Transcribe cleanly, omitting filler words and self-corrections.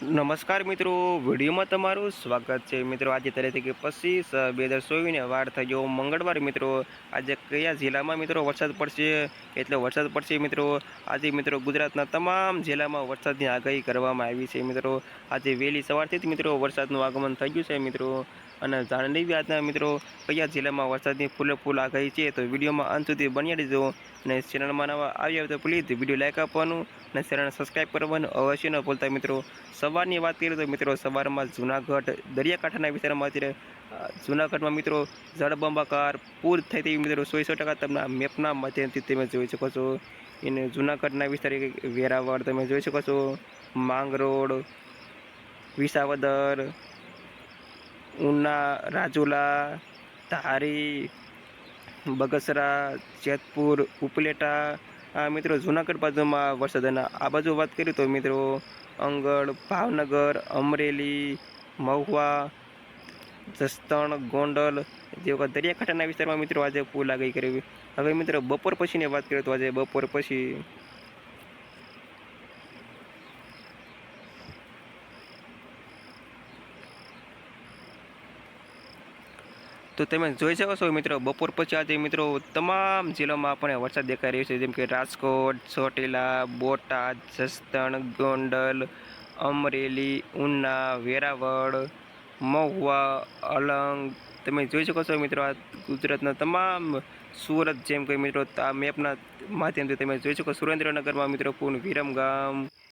નમસ્કાર મિત્રો, વિડીયોમાં તમારું સ્વાગત છે મિત્રો। આજે તારીખ 25/2024 વાર થઈ ગયો મંગળવાર મિત્રો। આજે કયા જિલ્લામાં મિત્રો વરસાદ પડશે એટલે વરસાદ પડશે મિત્રો। આજે મિત્રો ગુજરાતના તમામ જિલ્લામાં વરસાદની આગાહી કરવામાં આવી છે મિત્રો। આજે વહેલી સવારથી જ મિત્રો વરસાદનું આગમન થઈ ગયું છે મિત્રો। અને જાણી લઈએ આજના મિત્રો કયા જિલ્લામાં વરસાદની ફૂલ આગાહી છે, તો વિડીયોમાં અંત સુધી બન્યા રહેજો। અને ચેનલમાં નવા આવ્યા તો પ્લીઝ વિડીયો લાઈક આપવાનું અને ચેનલ સબસ્ક્રાઈબ કરવાનું અવશ્ય ન ભૂલતા મિત્રો। સવારની વાત કરીએ તો મિત્રો સવારમાં જૂનાગઢ દરિયાકાંઠાના વિસ્તારમાં અત્યારે જૂનાગઢમાં મિત્રો જળબંબાકાર પૂર થઈ તેવી મિત્રો 100% તમને મેપના માધ્યમથી તમે જોઈ શકો છો। એને જૂનાગઢના વિસ્તાર વેરાવળ તમે જોઈ શકો છો, માંગરોળ, વિસાવદર, ઉના, રાજુલા, ધારી, બગસરા, જેતપુર, ઉપલેટા, આ મિત્રો જૂનાગઢ બાજુમાં વરસાદના આ બાજુ વાત કરીએ તો મિત્રો અંગળ, ભાવનગર, અમરેલી, મહુવા, જસદણ, ગોંડલ જેવા દરિયાકાંઠાના વિસ્તારમાં મિત્રો આજે ફૂલ આગાહી કરી। હવે મિત્રો બપોર પછીની વાત કરીએ તો આજે બપોર પછી તો તમે જોઈ શકો છો મિત્રો બપોર પછી આજે મિત્રો તમામ જિલ્લામાં આપણે વરસાદ દેખાઈ રહ્યો છે, જેમ કે રાજકોટ, ચોટીલા, બોટાદ, જસદણ, ગોંડલ, અમરેલી, ઉના, વેરાવળ, મહુવા, અલંગ તમે જોઈ શકો છો મિત્રો। આ ગુજરાતના તમામ સુરત જેમ કે મિત્રો આ મેપના માધ્યમથી તમે જોઈ શકો, સુરેન્દ્રનગરમાં મિત્રો પૂર્ણ વિરમગામ,